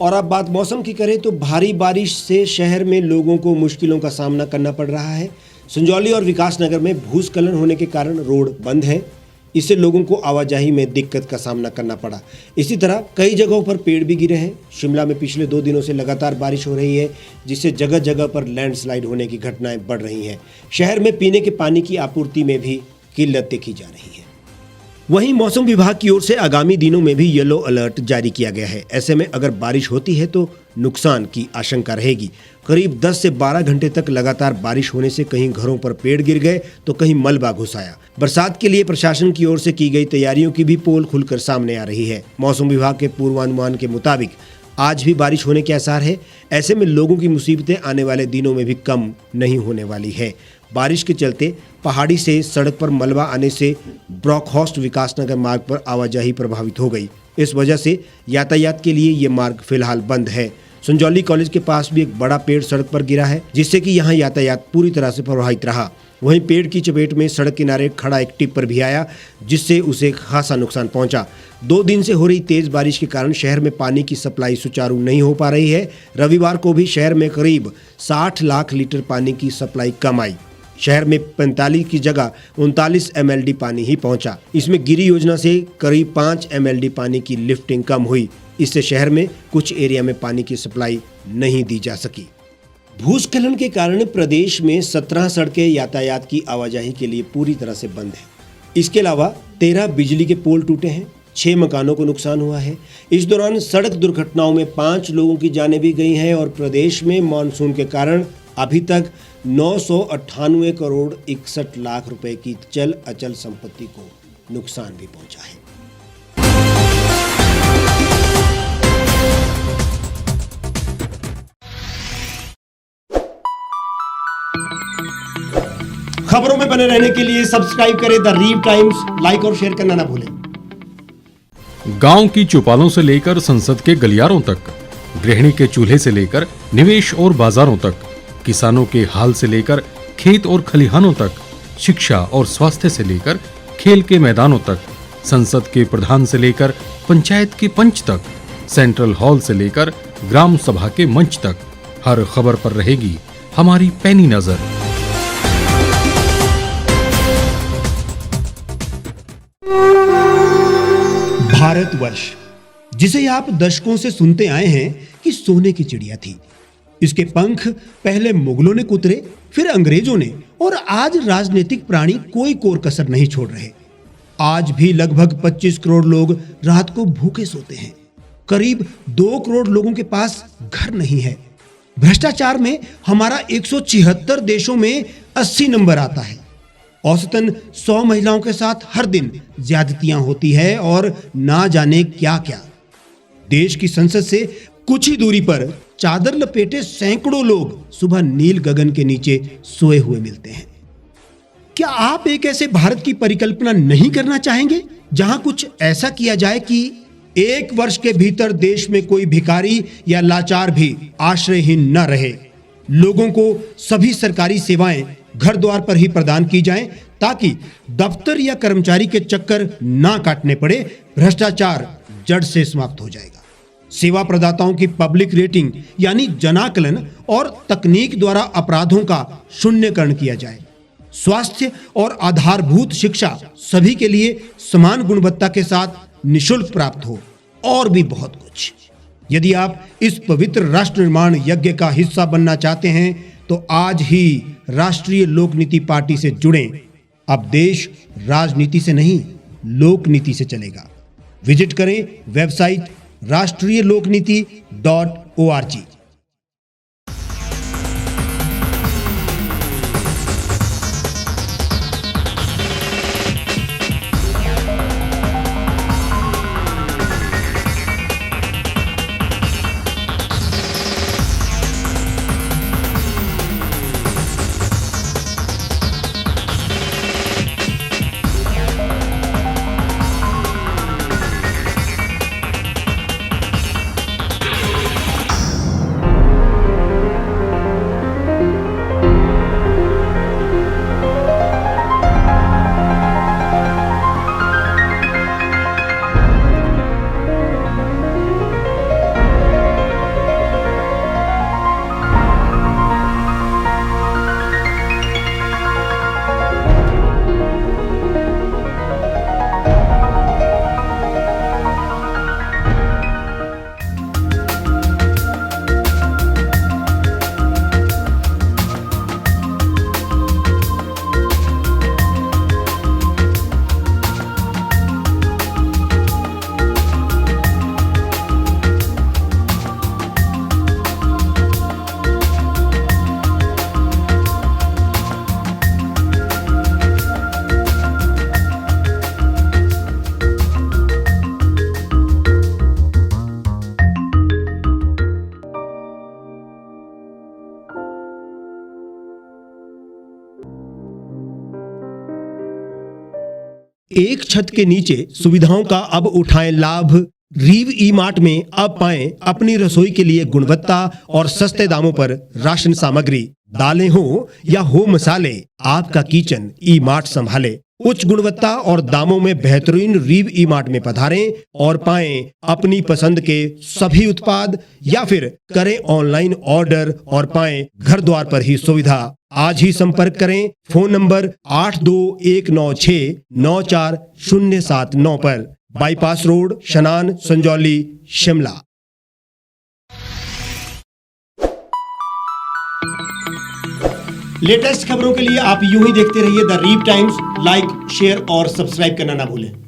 और अब बात मौसम की करें तो भारी बारिश से शहर में लोगों को मुश्किलों का सामना करना पड़ रहा है। संजौली और विकासनगर में भूस्खलन होने के कारण रोड बंद हैं। इससे लोगों को आवाजाही में दिक्कत का सामना करना पड़ा। इसी तरह कई जगहों पर पेड़ भी गिरे हैं। शिमला में पिछले 2 दिनों से लगातार बारिश हो रही है, जिससे जगह जगह पर लैंडस्लाइड होने की घटनाएं बढ़ रही हैं। शहर में पीने के पानी की आपूर्ति में भी किल्लत देखी जा रही है। वहीं मौसम विभाग की ओर से आगामी दिनों में भी येलो अलर्ट जारी किया गया है। ऐसे में अगर बारिश होती है तो नुकसान की आशंका रहेगी। करीब 10 से 12 घंटे तक लगातार बारिश होने से कहीं घरों पर पेड़ गिर गए तो कहीं मलबा घुस आया। बरसात के लिए प्रशासन की ओर से की गई तैयारियों की भी पोल खुलकर सामने आ रही है। मौसम विभाग के पूर्वानुमान के मुताबिक आज भी बारिश होने के आसार है। ऐसे में लोगों की मुसीबतें आने वाले दिनों में भी कम नहीं होने वाली है। बारिश के चलते पहाड़ी से सड़क पर मलबा आने से ब्रॉकहॉर्स्ट विकासनगर मार्ग पर आवाजाही प्रभावित हो गई। इस वजह से यातायात के लिए ये मार्ग फिलहाल बंद है। संजौली कॉलेज के पास भी एक बड़ा पेड़ सड़क पर गिरा है, जिससे कि यहाँ यातायात पूरी तरह से प्रभावित रहा। वहीं पेड़ की चपेट में सड़क किनारे खड़ा एक टिप्पर भी आया, जिससे उसे खासा नुकसान पहुंचा। 2 दिन से हो रही तेज बारिश के कारण शहर में पानी की सप्लाई सुचारू नहीं हो पा रही है। रविवार को भी शहर में करीब 60 लाख लीटर पानी की सप्लाई कम आई। शहर में 45 की जगह 39 MLD पानी ही पहुंचा। इसमें गिरी योजना से करीब 5 MLD पानी की लिफ्टिंग कम हुई। इससे शहर में कुछ एरिया में पानी की सप्लाई नहीं दी जा सकी। भूस्खलन के कारण प्रदेश में 17 सड़कें यातायात की आवाजाही के लिए पूरी तरह से बंद है। इसके अलावा 13 बिजली के पोल टूटे हैं, 6 मकानों को नुकसान हुआ है। इस दौरान सड़क दुर्घटनाओं में 5 लोगों की जानें भी गई हैं और प्रदेश में मानसून के कारण अभी तक 998 करोड़ 61 लाख रुपए की चल अचल संपत्ति को नुकसान भी पहुंचा है। खबरों में बने रहने के लिए सब्सक्राइब करें द रीव टाइम्स, लाइक और शेयर करना ना भूलें। गांव की चौपालों से लेकर संसद के गलियारों तक, गृहिणी के चूल्हे से लेकर निवेश और बाजारों तक, किसानों के हाल से लेकर खेत और खलिहानों तक, शिक्षा और स्वास्थ्य से लेकर खेल के मैदानों तक, संसद के प्रधान से लेकर पंचायत के पंच तक, सेंट्रल हॉल से लेकर ग्राम सभा के मंच तक, हर खबर पर रहेगी हमारी पैनी नजर। भारतवर्ष, जिसे आप दशकों से सुनते आए हैं कि सोने की चिड़िया थी। इसके पंख पहले मुगलों ने कुतरे, फिर अंग्रेजों ने, और आज राजनीतिक प्राणी कोई कोर कसर नहीं छोड़ रहे। आज भी लगभग 25 करोड़ लोग रात को भूखे सोते हैं। करीब 2 करोड़ लोगों के पास घर नहीं है। भ्रष्टाचार में हमारा 176 देशों में 80 नंबर आता है। औसतन 100 महिलाओं के साथ हर दिन ज्यादतियां होती है और ना जाने क्या क्या। देश की संसद से कुछ ही दूरी पर चादर लपेटे सैकड़ों लोग सुबह नील गगन के नीचे सोए हुए मिलते हैं। क्या आप एक ऐसे भारत की परिकल्पना नहीं करना चाहेंगे जहां कुछ ऐसा किया जाए कि 1 वर्ष के भीतर देश में कोई भिखारी या लाचार भी आश्रयहीन न रहे? लोगों को सभी सरकारी सेवाएं घर द्वार पर ही प्रदान की जाएं, ताकि दफ्तर या कर्मचारी के चक्कर ना काटने पड़े। भ्रष्टाचार जड़ से समाप्त हो जाएगा। सेवा प्रदाताओं की पब्लिक रेटिंग यानी जनाकलन और तकनीक द्वारा अपराधों का शून्यकरण किया जाए। स्वास्थ्य और आधारभूत शिक्षा सभी के लिए समान गुणवत्ता के साथ निशुल्क प्राप्त हो, और भी बहुत कुछ। यदि आप इस पवित्र राष्ट्र निर्माण यज्ञ का हिस्सा बनना चाहते हैं तो आज ही राष्ट्रीय लोक नीति पार्टी से जुड़ें। अब देश राजनीति से नहीं, लोक नीति से चलेगा। विजिट करें वेबसाइट rashtriyalokniti.org। एक छत के नीचे सुविधाओं का अब उठाएं लाभ। रीव ई मार्ट में अब पाएं अपनी रसोई के लिए गुणवत्ता और सस्ते दामों पर राशन सामग्री। दालें हो या हो मसाले, आपका किचन ई मार्ट संभाले। उच्च गुणवत्ता और दामों में बेहतरीन रीव ई मार्ट में पधारें और पाएं अपनी पसंद के सभी उत्पाद, या फिर करें ऑनलाइन ऑर्डर और पाएं घर द्वार पर ही सुविधा। आज ही संपर्क करें फोन नंबर 8219694079 पर, बाईपास रोड, शनान, संजौली, शिमला। लेटेस्ट खबरों के लिए आप यूं ही देखते रहिए द रीव टाइम्स। लाइक, शेयर और सब्सक्राइब करना ना भूलें।